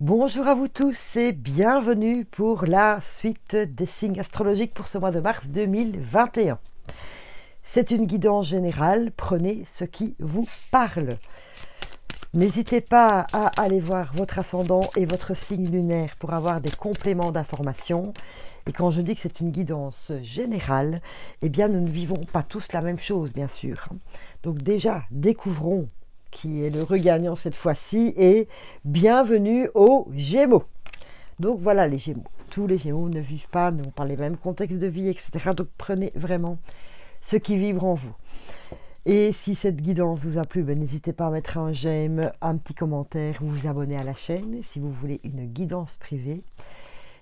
Bonjour à vous tous et bienvenue pour la suite des signes astrologiques pour ce mois de mars 2021. C'est une guidance générale, prenez ce qui vous parle. N'hésitez pas à aller voir votre ascendant et votre signe lunaire pour avoir des compléments d'informations. Et quand je dis que c'est une guidance générale, eh bien nous ne vivons pas tous la même chose, bien sûr. Donc déjà, découvrons qui est le regagnant cette fois-ci, et bienvenue aux Gémeaux. Donc voilà les Gémeaux. Tous les Gémeaux ne vivent pas, n'ont pas les mêmes contextes de vie, etc. Donc prenez vraiment ce qui vibre en vous. Et si cette guidance vous a plu, n'hésitez pas à mettre un j'aime, un petit commentaire, vous abonner à la chaîne. Si vous voulez une guidance privée,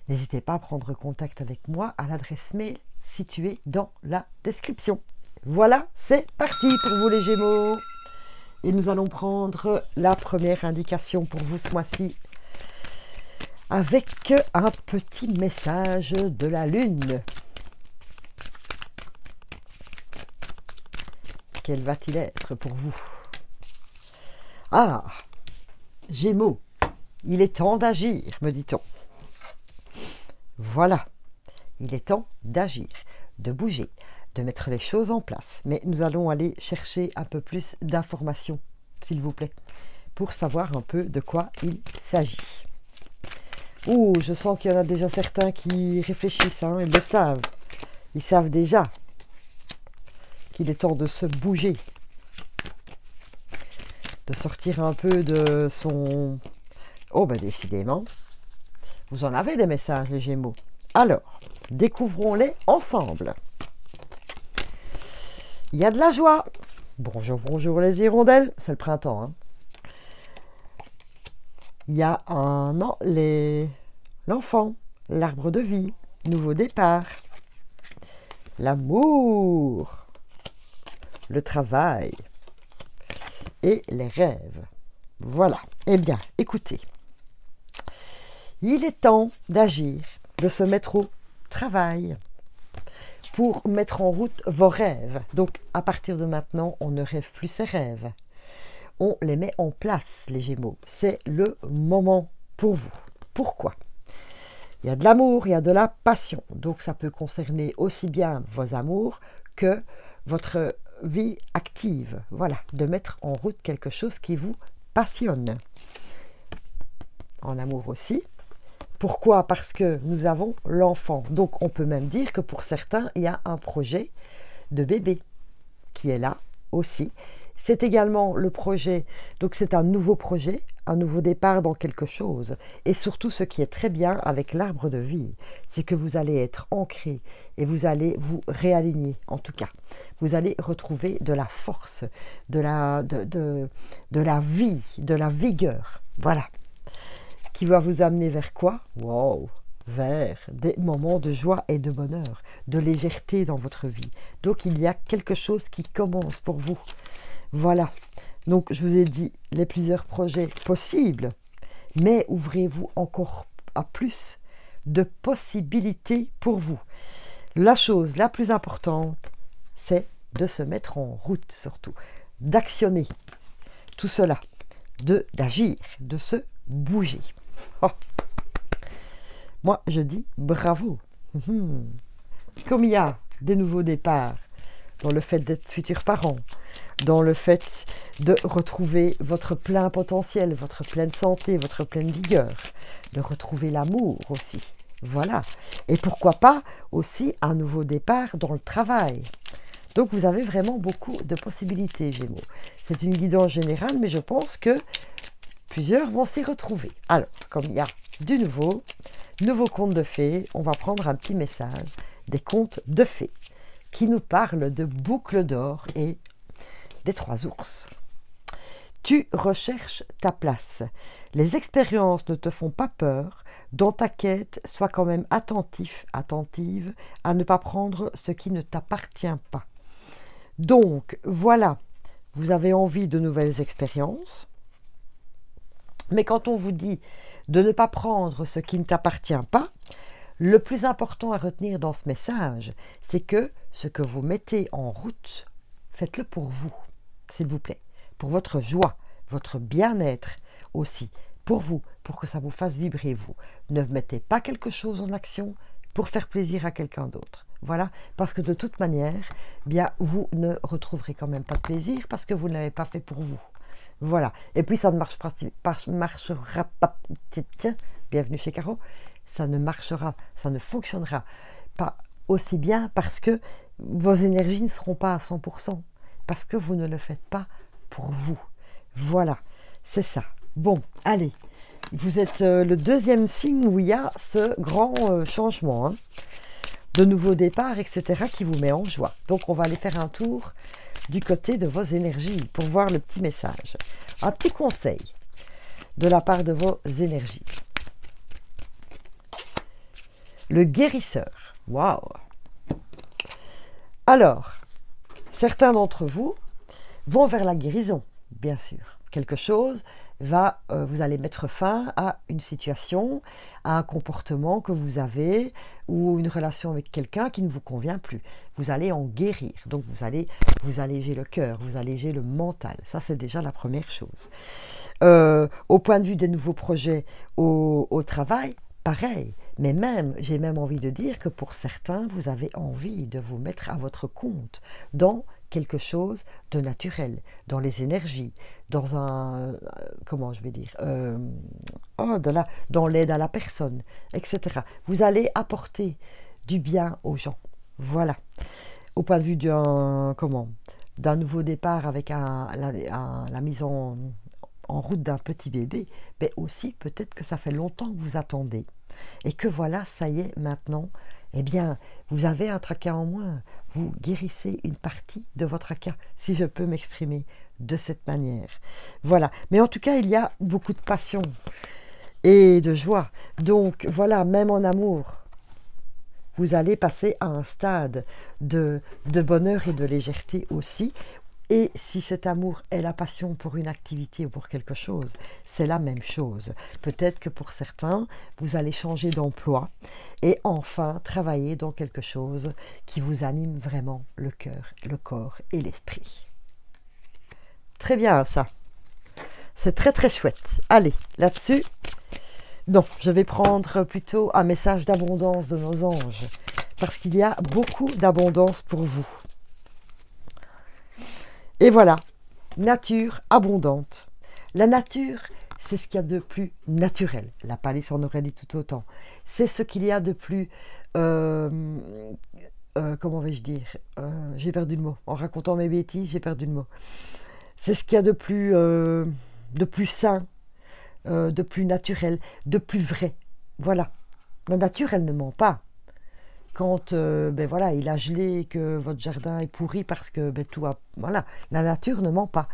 n'hésitez pas à prendre contact avec moi à l'adresse mail située dans la description. Voilà, c'est parti pour vous les Gémeaux. Et nous allons prendre la première indication pour vous ce mois-ci avec un petit message de la Lune. Quel va-t-il être pour vous? Ah, Gémeaux, il est temps d'agir, me dit-on. Voilà, il est temps d'agir, de bouger, de mettre les choses en place. Mais nous allons aller chercher un peu plus d'informations, s'il vous plaît, pour savoir un peu de quoi il s'agit. Ouh, je sens qu'il y en a déjà certains qui réfléchissent, hein, ils le savent. Ils savent déjà qu'il est temps de se bouger, de sortir un peu de son... Oh, décidément, vous en avez des messages, les Gémeaux. Alors, découvrons-les ensemble. Il y a de la joie. Bonjour, bonjour les hirondelles. C'est le printemps. Hein. Il y a l'enfant, l'arbre de vie, nouveau départ, l'amour, le travail et les rêves. Voilà. Eh bien, écoutez. Il est temps d'agir, de se mettre au travail, pour mettre en route vos rêves. Donc, à partir de maintenant, on ne rêve plus ses rêves. On les met en place, les Gémeaux. C'est le moment pour vous. Pourquoi? Il y a de l'amour, il y a de la passion. Donc, ça peut concerner aussi bien vos amours que votre vie active. Voilà, de mettre en route quelque chose qui vous passionne. En amour aussi. Pourquoi? Parce que nous avons l'enfant. Donc, on peut même dire que pour certains, il y a un projet de bébé qui est là aussi. C'est également le projet, donc c'est un nouveau projet, un nouveau départ dans quelque chose. Et surtout, ce qui est très bien avec l'arbre de vie, c'est que vous allez être ancré et vous allez vous réaligner, en tout cas. Vous allez retrouver de la force, de la vie, de la vigueur. Voilà. Qui va vous amener vers quoi? Wow, vers des moments de joie et de bonheur, de légèreté dans votre vie. Donc, il y a quelque chose qui commence pour vous. Voilà. Donc, je vous ai dit les plusieurs projets possibles, mais ouvrez-vous encore à plus de possibilités pour vous. La chose la plus importante, c'est de se mettre en route surtout, d'actionner tout cela, d'agir, de se bouger. Oh. Moi, je dis bravo. Comme il y a des nouveaux départs dans le fait d'être futurs parents, dans le fait de retrouver votre plein potentiel, votre pleine santé, votre pleine vigueur, de retrouver l'amour aussi. Voilà. Et pourquoi pas aussi un nouveau départ dans le travail. Donc, vous avez vraiment beaucoup de possibilités, Gémeaux. C'est une guidance générale, mais je pense que plusieurs vont s'y retrouver. Alors, comme il y a du nouveau conte de fées, on va prendre un petit message des contes de fées qui nous parlent de boucles d'or et des 3 ours. Tu recherches ta place. Les expériences ne te font pas peur. Dans ta quête, sois quand même attentif, attentive à ne pas prendre ce qui ne t'appartient pas. Donc, voilà, vous avez envie de nouvelles expériences. Mais quand on vous dit de ne pas prendre ce qui ne t'appartient pas, le plus important à retenir dans ce message, c'est que ce que vous mettez en route, faites-le pour vous, s'il vous plaît, pour votre joie, votre bien-être aussi, pour vous, pour que ça vous fasse vibrer vous. Ne mettez pas quelque chose en action pour faire plaisir à quelqu'un d'autre. Voilà, parce que de toute manière, bien, vous ne retrouverez quand même pas de plaisir parce que vous ne l'avez pas fait pour vous. Voilà, et puis ça ne marchera pas, tiens, bienvenue chez Caro, ça ne marchera, ça ne fonctionnera pas aussi bien parce que vos énergies ne seront pas à 100%, parce que vous ne le faites pas pour vous. Voilà, c'est ça. Bon, allez, vous êtes le deuxième signe où il y a ce grand changement, hein, de nouveaux départs, etc., qui vous met en joie. Donc, on va aller faire un tour du côté de vos énergies pour voir le petit message. Un petit conseil de la part de vos énergies. Le guérisseur. Waouh! Alors, certains d'entre vous vont vers la guérison, bien sûr. Quelque chose va, vous allez mettre fin à une situation, à un comportement que vous avez ou une relation avec quelqu'un qui ne vous convient plus. Vous allez en guérir, donc vous allez vous alléger le cœur, vous alléger le mental. Ça, c'est déjà la première chose. Au point de vue des nouveaux projets au travail, pareil. Mais même, j'ai même envie de dire que pour certains, vous avez envie de vous mettre à votre compte dans quelque chose de naturel, dans les énergies, dans un, comment je vais dire, dans l'aide à la personne, etc. Vous allez apporter du bien aux gens. Voilà. Au point de vue d'un nouveau départ avec la mise en route d'un petit bébé, mais aussi peut-être que ça fait longtemps que vous attendez et que voilà, ça y est, maintenant, eh bien, vous avez un tracas en moins, vous guérissez une partie de votre tracas, si je peux m'exprimer de cette manière. Voilà, mais en tout cas, il y a beaucoup de passion et de joie. Donc voilà, même en amour, vous allez passer à un stade de bonheur et de légèreté aussi. Et si cet amour est la passion pour une activité ou pour quelque chose, c'est la même chose. Peut-être que pour certains, vous allez changer d'emploi et enfin travailler dans quelque chose qui vous anime vraiment le cœur, le corps et l'esprit. Très bien ça. C'est très très chouette. Allez, là-dessus, non, je vais prendre plutôt un message d'abondance de nos anges parce qu'il y a beaucoup d'abondance pour vous. Et voilà, nature abondante. La nature, c'est ce qu'il y a de plus naturel. La palisse en aurait dit tout autant. C'est ce qu'il y a de plus... comment vais-je dire, j'ai perdu le mot. En racontant mes bêtises, j'ai perdu le mot. C'est ce qu'il y a de plus sain, de plus naturel, de plus vrai. Voilà. La nature, elle ne ment pas. Quand voilà, il a gelé, que votre jardin est pourri parce que tout a... Voilà, la nature ne ment pas.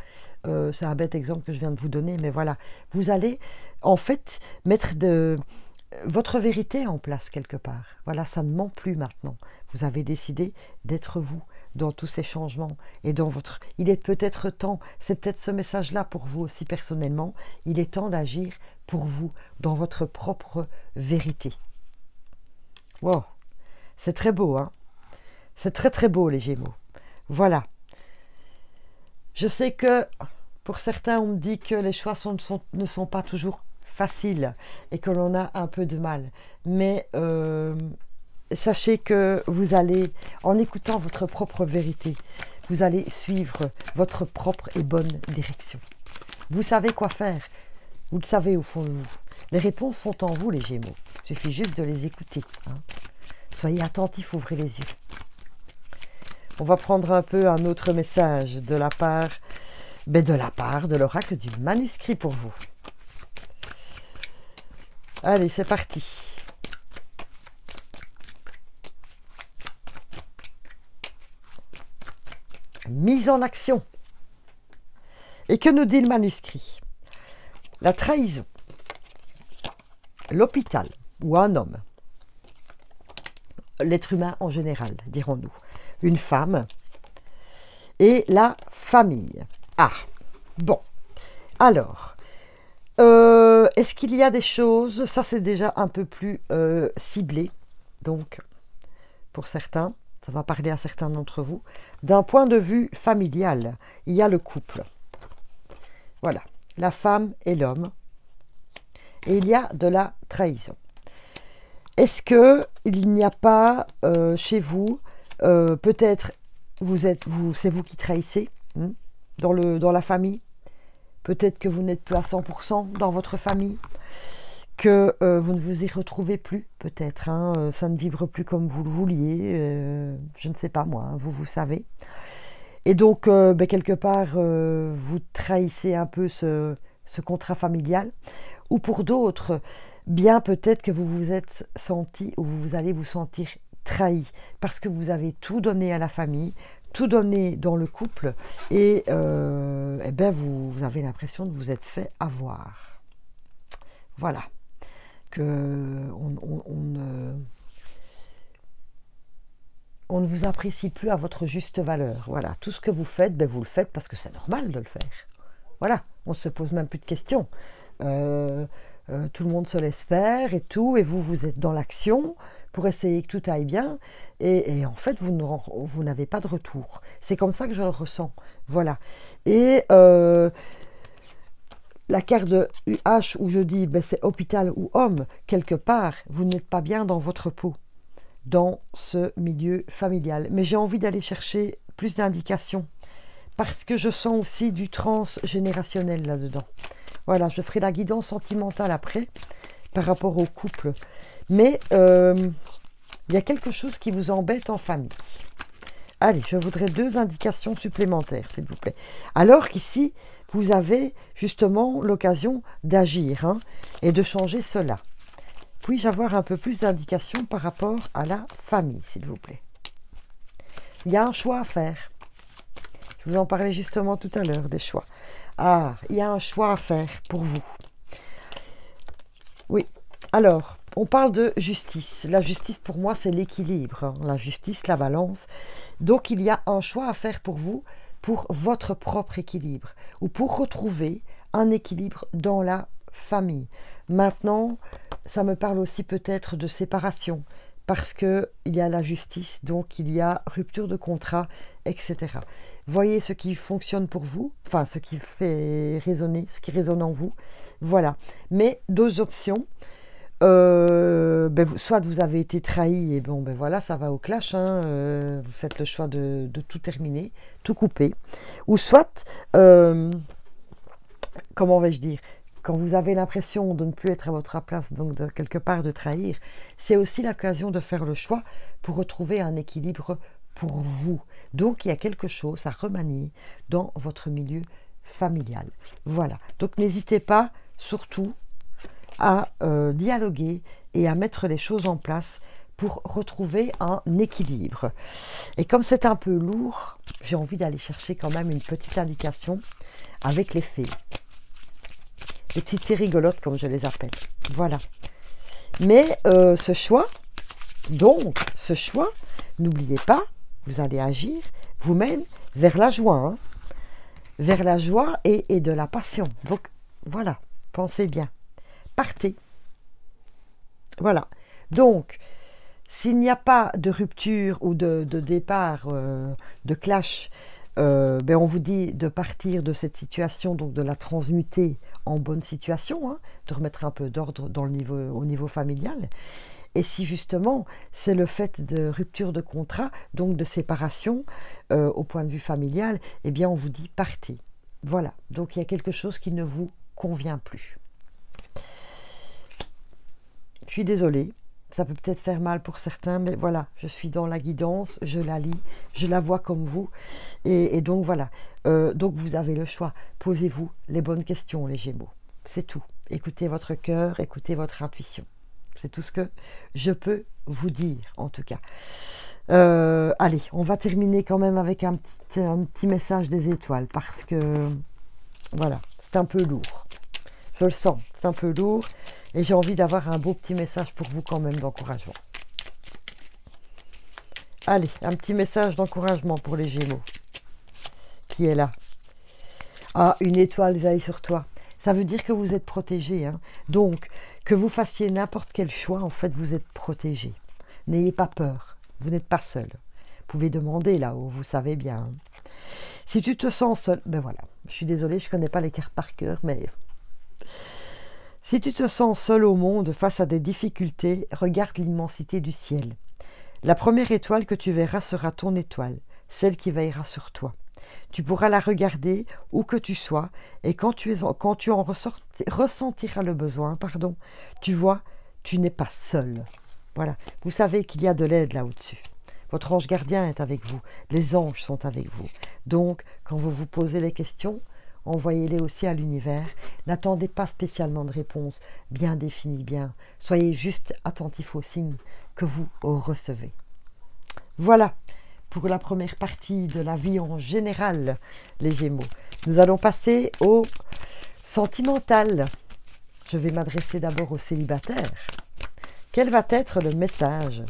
C'est un bête exemple que je viens de vous donner, mais voilà. Vous allez, en fait, mettre votre vérité en place quelque part. Voilà, ça ne ment plus maintenant. Vous avez décidé d'être vous dans tous ces changements et dans votre... Il est peut-être temps, c'est peut-être ce message-là pour vous aussi personnellement, il est temps d'agir pour vous dans votre propre vérité. Wow! C'est très beau, hein? C'est très très beau, les Gémeaux. Voilà. Je sais que pour certains, on me dit que les choix ne sont pas toujours faciles et que l'on a un peu de mal. Mais sachez que vous allez, en écoutant votre propre vérité, vous allez suivre votre propre et bonne direction. Vous savez quoi faire. Vous le savez au fond de vous. Les réponses sont en vous, les Gémeaux. Il suffit juste de les écouter, hein. Soyez attentifs, ouvrez les yeux. On va prendre un peu un autre message de la part de l'oracle du manuscrit pour vous. Allez, c'est parti. Mise en action. Et que nous dit le manuscrit? La trahison, l'hôpital ou un homme. L'être humain en général, dirons-nous, une femme et la famille. Ah, bon, alors, est-ce qu'il y a des choses, ça c'est déjà un peu plus ciblé, donc pour certains, ça va parler à certains d'entre vous, d'un point de vue familial, il y a le couple. Voilà, la femme et l'homme, et il y a de la trahison. Est-ce qu'il n'y a pas chez vous, peut-être c'est vous qui trahissez dans la famille? Peut-être que vous n'êtes plus à 100% dans votre famille, que vous ne vous y retrouvez plus, peut-être. Ça ne vivre plus comme vous le vouliez, je ne sais pas moi, vous savez. Et donc, quelque part, vous trahissez un peu ce contrat familial. Ou pour d'autres, bien peut-être que vous vous êtes senti ou vous allez vous sentir trahi parce que vous avez tout donné à la famille, tout donné dans le couple et vous avez l'impression de vous être fait avoir. Voilà. On ne vous apprécie plus à votre juste valeur. Voilà. Tout ce que vous faites, vous le faites parce que c'est normal de le faire. Voilà. On ne se pose même plus de questions. Tout le monde se laisse faire et tout, et vous êtes dans l'action pour essayer que tout aille bien, et en fait, vous n'avez pas de retour. C'est comme ça que je le ressens. Voilà. Et la carte de H où je dis, c'est hôpital ou homme, quelque part, vous n'êtes pas bien dans votre peau, dans ce milieu familial. Mais j'ai envie d'aller chercher plus d'indications, parce que je sens aussi du transgénérationnel là-dedans. Voilà, je ferai la guidance sentimentale après, par rapport au couple. Mais il y a quelque chose qui vous embête en famille. Allez, je voudrais 2 indications supplémentaires, s'il vous plaît. Alors qu'ici, vous avez justement l'occasion d'agir et de changer cela. Puis-je avoir un peu plus d'indications par rapport à la famille, s'il vous plaît? Il y a un choix à faire. Je vous en parlais justement tout à l'heure, des choix. Ah, il y a un choix à faire pour vous. Oui, alors, on parle de justice. La justice, pour moi, c'est l'équilibre. La justice, la balance. Donc, il y a un choix à faire pour vous, pour votre propre équilibre, ou pour retrouver un équilibre dans la famille. Maintenant, ça me parle aussi peut-être de séparation, parce qu'il y a la justice, donc il y a rupture de contrat, etc. Voyez ce qui fonctionne pour vous, enfin ce qui fait résonner, ce qui résonne en vous, voilà. Mais 2 options, soit vous avez été trahi et voilà, ça va au clash, vous faites le choix de tout terminer, tout couper, ou soit, comment vais-je dire, quand vous avez l'impression de ne plus être à votre place, donc de quelque part de trahir, c'est aussi l'occasion de faire le choix pour retrouver un équilibre pour vous. Donc, il y a quelque chose à remanier dans votre milieu familial. Voilà. Donc, n'hésitez pas, surtout, à dialoguer et à mettre les choses en place pour retrouver un équilibre. Et comme c'est un peu lourd, j'ai envie d'aller chercher quand même une petite indication avec les fées. Les petites fées rigolotes, comme je les appelle. Voilà. Mais ce choix, n'oubliez pas, vous allez agir, vous mène vers la joie. Vers la joie et de la passion. Donc, voilà, pensez bien. Partez. Voilà. Donc, s'il n'y a pas de rupture ou de départ, de clash, on vous dit de partir de cette situation, donc de la transmuter en bonne situation, de remettre un peu d'ordre au niveau familial. Et si justement c'est le fait de rupture de contrat, donc de séparation au point de vue familial, eh bien on vous dit partez. Voilà, donc il y a quelque chose qui ne vous convient plus. Je suis désolée. Ça peut peut-être faire mal pour certains, mais voilà, je suis dans la guidance, je la lis, je la vois comme vous. Et donc voilà, donc vous avez le choix. Posez-vous les bonnes questions, les Gémeaux. C'est tout. Écoutez votre cœur, écoutez votre intuition. C'est tout ce que je peux vous dire, en tout cas. Allez, on va terminer quand même avec un petit message des étoiles, parce que, voilà, c'est un peu lourd. Je le sens, c'est un peu lourd. Et j'ai envie d'avoir un beau petit message pour vous quand même d'encouragement. Allez, un petit message d'encouragement pour les Gémeaux. Qui est là? Ah, une étoile veille sur toi. Ça veut dire que vous êtes protégé. Donc, que vous fassiez n'importe quel choix, en fait, vous êtes protégé. N'ayez pas peur. Vous n'êtes pas seul. Vous pouvez demander là-haut, vous savez bien. Si tu te sens seul, ben voilà. Je suis désolée, je ne connais pas les cartes par cœur, mais... Si tu te sens seul au monde face à des difficultés, regarde l'immensité du ciel. La première étoile que tu verras sera ton étoile, celle qui veillera sur toi. Tu pourras la regarder où que tu sois et quand tu en ressentiras le besoin, tu vois, tu n'es pas seul. Voilà, vous savez qu'il y a de l'aide là au-dessus. Votre ange gardien est avec vous, les anges sont avec vous. Donc, quand vous vous posez les questions, envoyez-les aussi à l'univers. N'attendez pas spécialement de réponse bien définie, bien. Soyez juste attentif aux signes que vous recevez. Voilà pour la première partie de la vie en général, les Gémeaux. Nous allons passer au sentimental. Je vais m'adresser d'abord aux célibataires. Quel va être le message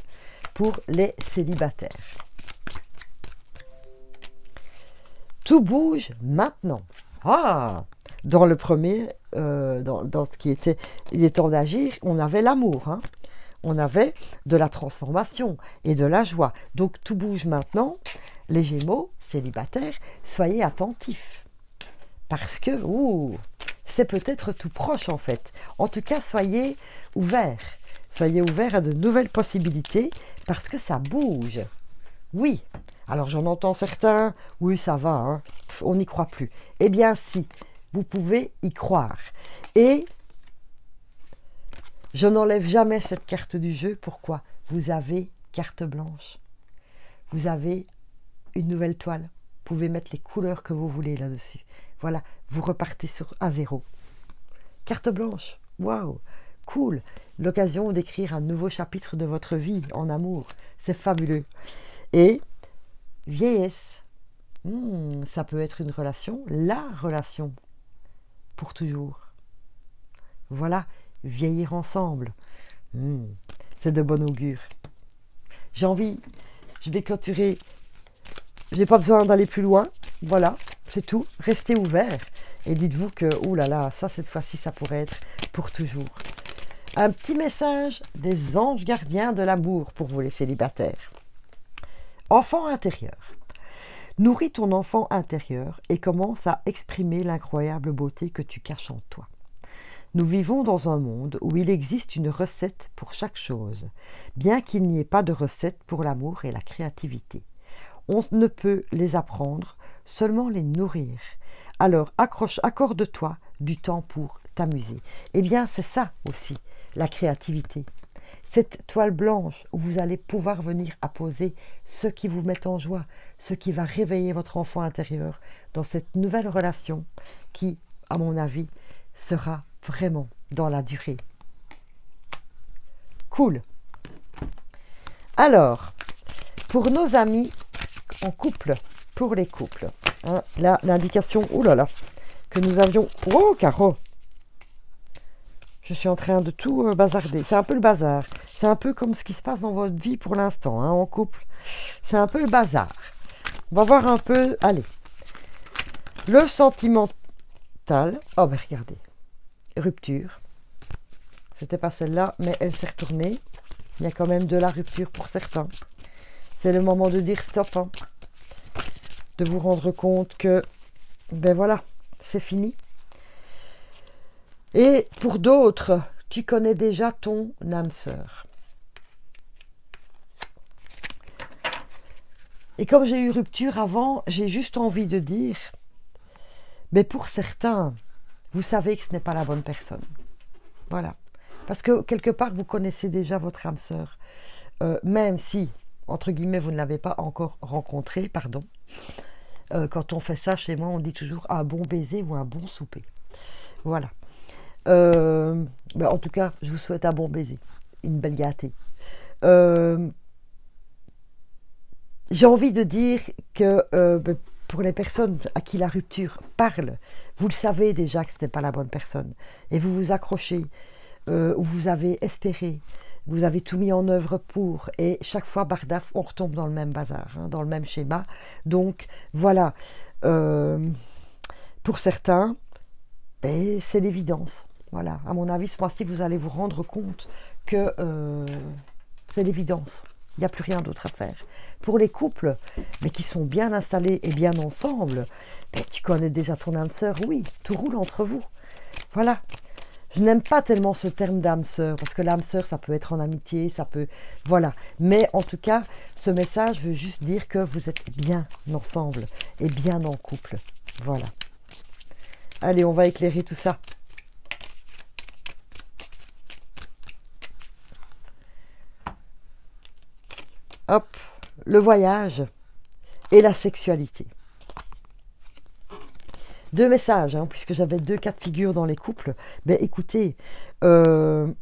pour les célibataires? Tout bouge maintenant. Ah, dans le premier, dans ce qui était il est temps d'agir, on avait l'amour, hein. On avait de la transformation et de la joie. Donc tout bouge maintenant. Les Gémeaux, célibataires, soyez attentifs. Parce que c'est peut-être tout proche en fait. En tout cas, soyez ouverts. Soyez ouverts à de nouvelles possibilités parce que ça bouge. Oui. Alors j'en entends certains, oui ça va, hein, on n'y croit plus. Eh bien si, vous pouvez y croire. Et je n'enlève jamais cette carte du jeu. Pourquoi? Vous avez carte blanche. Vous avez une nouvelle toile. Vous pouvez mettre les couleurs que vous voulez là-dessus. Voilà, vous repartez à zéro. Carte blanche, waouh, cool. L'occasion d'écrire un nouveau chapitre de votre vie en amour. C'est fabuleux. Et vieillesse, ça peut être une relation, la relation pour toujours. Voilà, vieillir ensemble, c'est de bon augure. Je vais clôturer, je n'ai pas besoin d'aller plus loin, voilà, c'est tout, restez ouverts et dites-vous que, oulala, ça cette fois-ci, ça pourrait être pour toujours. Un petit message des anges gardiens de l'amour pour vous les célibataires. Enfant intérieur. Nourris ton enfant intérieur et commence à exprimer l'incroyable beauté que tu caches en toi. Nous vivons dans un monde où il existe une recette pour chaque chose, bien qu'il n'y ait pas de recette pour l'amour et la créativité. On ne peut les apprendre, seulement les nourrir. Alors accorde-toi du temps pour t'amuser. Eh bien, c'est ça aussi, la créativité. Cette toile blanche où vous allez pouvoir venir apposer ce qui vous met en joie, ce qui va réveiller votre enfant intérieur dans cette nouvelle relation qui, à mon avis, sera vraiment dans la durée. Cool. Alors, pour nos amis en couple, pour les couples, hein, là, l'indication, que nous avions... Oh, Caro! Je suis en train de tout bazarder. C'est un peu le bazar. C'est un peu comme ce qui se passe dans votre vie pour l'instant, hein, en couple. C'est un peu le bazar. On va voir un peu... Allez. Le sentimental. Oh, ben regardez. Rupture. C'était pas celle-là, mais elle s'est retournée. Il y a quand même de la rupture pour certains. C'est le moment de dire stop. Hein. De vous rendre compte que, ben voilà, c'est fini. Et pour d'autres, tu connais déjà ton âme sœur. Et comme j'ai eu rupture avant, j'ai juste envie de dire, mais pour certains, vous savez que ce n'est pas la bonne personne. Voilà. Parce que quelque part, vous connaissez déjà votre âme sœur. Même si, entre guillemets, vous ne l'avez pas encore rencontrée, pardon. Quand on fait ça chez moi, on dit toujours un bon baiser ou un bon souper. Voilà. Ben en tout cas, je vous souhaite un bon baiser, une belle gâtée. J'ai envie de dire que pour les personnes à qui la rupture parle, vous le savez déjà que ce n'est pas la bonne personne. Et vous vous accrochez, ou vous avez espéré, vous avez tout mis en œuvre pour, et chaque fois, bardaf, on retombe dans le même bazar, hein, dans le même schéma. Donc, voilà. Pour certains, ben, c'est l'évidence. Voilà, à mon avis, ce mois-ci, vous allez vous rendre compte que c'est l'évidence. Il n'y a plus rien d'autre à faire. Pour les couples, mais qui sont bien installés et bien ensemble, ben, tu connais déjà ton âme sœur, oui, tout roule entre vous. Voilà. Je n'aime pas tellement ce terme d'âme sœur, parce que l'âme sœur, ça peut être en amitié, ça peut... Voilà. Mais en tout cas, ce message veut juste dire que vous êtes bien ensemble et bien en couple. Voilà. Allez, on va éclairer tout ça. Hop, le voyage et la sexualité. Deux messages, hein, puisque j'avais 2 cas de figure dans les couples. Ben écoutez, on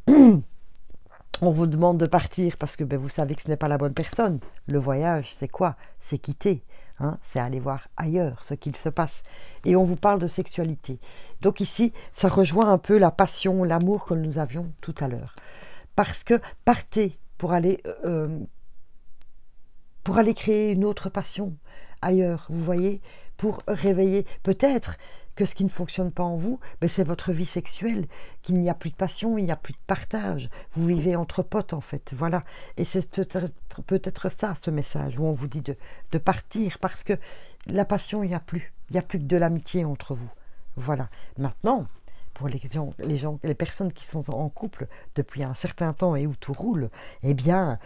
vous demande de partir parce que ben, vous savez que ce n'est pas la bonne personne. Le voyage, c'est quoi? C'est quitter. Hein, c'est aller voir ailleurs ce qu'il se passe. Et on vous parle de sexualité. Donc ici, ça rejoint un peu la passion, l'amour que nous avions tout à l'heure. Parce que partez pour aller créer une autre passion ailleurs, vous voyez, pour réveiller. Peut-être que ce qui ne fonctionne pas en vous, ben c'est votre vie sexuelle, qu'il n'y a plus de passion, il n'y a plus de partage. Vous vivez entre potes, en fait, voilà. Et c'est peut-être ça, ce message, où on vous dit de partir, parce que la passion, il n'y a plus. Il n'y a plus que de l'amitié entre vous. Voilà. Maintenant, pour les personnes qui sont en couple depuis un certain temps et où tout roule, eh bien,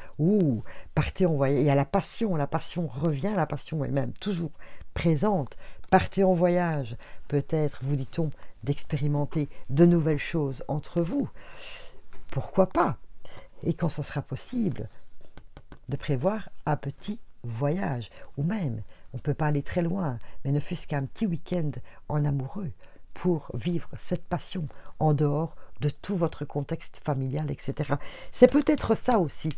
partez, on voit, il y a la passion revient, la passion est même toujours présente. Partez en voyage, peut-être, vous dit-on, d'expérimenter de nouvelles choses entre vous. Pourquoi pas? Et quand ce sera possible, de prévoir un petit voyage. Ou même, on ne peut pas aller très loin, mais ne fût-ce qu'un petit week-end en amoureux pour vivre cette passion en dehors de tout votre contexte familial, etc. C'est peut-être ça aussi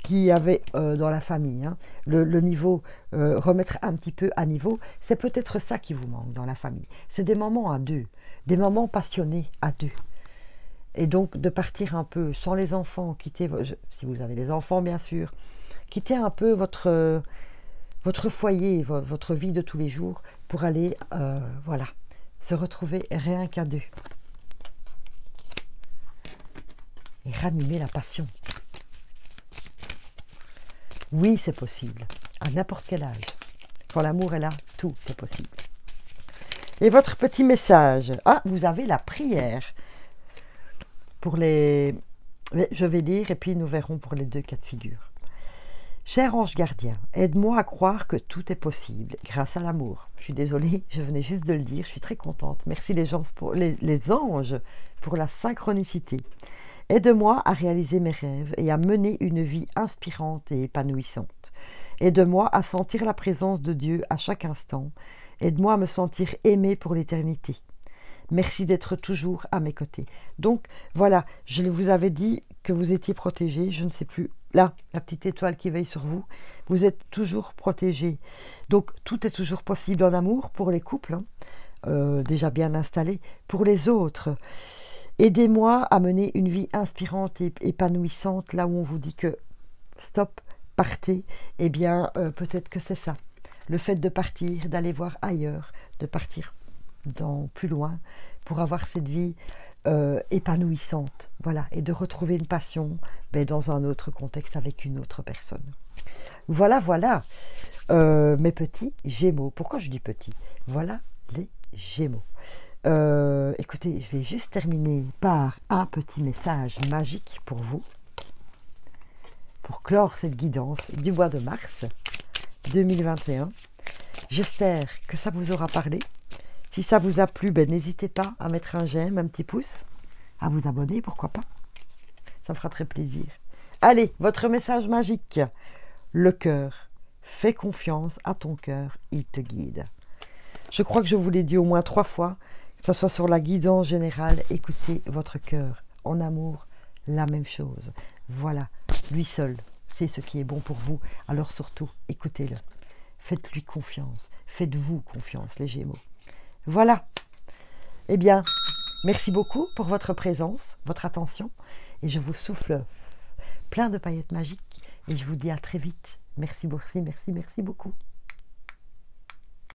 qu'il y avait dans la famille, hein. Le niveau, remettre un petit peu à niveau, c'est peut-être ça qui vous manque dans la famille. C'est des moments à deux, des moments passionnés à deux. Et donc de partir un peu sans les enfants, quitter, si vous avez des enfants bien sûr, quitter un peu votre foyer, votre vie de tous les jours pour aller, voilà, se retrouver rien qu'à deux. Et ranimer la passion. Oui, c'est possible, à n'importe quel âge. Quand l'amour est là, tout est possible. Et votre petit message. Ah, vous avez la prière. Pour les... Je vais lire et puis nous verrons pour les 2 cas de figure. Cher ange gardien, aide-moi à croire que tout est possible grâce à l'amour. Je suis désolée, je venais juste de le dire, je suis très contente. Merci les anges pour la synchronicité. Aide-moi à réaliser mes rêves et à mener une vie inspirante et épanouissante. Aide-moi à sentir la présence de Dieu à chaque instant. Aide-moi à me sentir aimée pour l'éternité. Merci d'être toujours à mes côtés. Donc, voilà, je vous avais dit que vous étiez protégés, je ne sais plus. Là, la petite étoile qui veille sur vous, vous êtes toujours protégés. Donc, tout est toujours possible en amour pour les couples, hein, déjà bien installés. Pour les autres, aidez-moi à mener une vie inspirante et épanouissante, là où on vous dit que stop, partez. Eh bien, peut-être que c'est ça. Le fait de partir, d'aller voir ailleurs, de partir plus loin, pour avoir cette vie épanouissante, voilà, et de retrouver une passion dans un autre contexte avec une autre personne. Voilà, voilà, mes petits Gémeaux. Pourquoi je dis petits? Voilà les Gémeaux. Écoutez, je vais juste terminer par un petit message magique pour vous, pour clore cette guidance du mois de mars 2021. J'espère que ça vous aura parlé. Si ça vous a plu, n'hésitez pas à mettre un j'aime, un petit pouce, à vous abonner, pourquoi pas. Ça me fera très plaisir. Allez, votre message magique. Le cœur. Fais confiance à ton cœur, il te guide. Je crois que je vous l'ai dit au moins 3 fois, que ce soit sur la guidance générale, écoutez votre cœur. En amour, la même chose. Voilà, lui seul, c'est ce qui est bon pour vous. Alors surtout, écoutez-le. Faites-lui confiance. Faites-vous confiance, les Gémeaux. Voilà. Eh bien, merci beaucoup pour votre présence, votre attention. Et je vous souffle plein de paillettes magiques. Et je vous dis à très vite. Merci, merci, merci, merci beaucoup.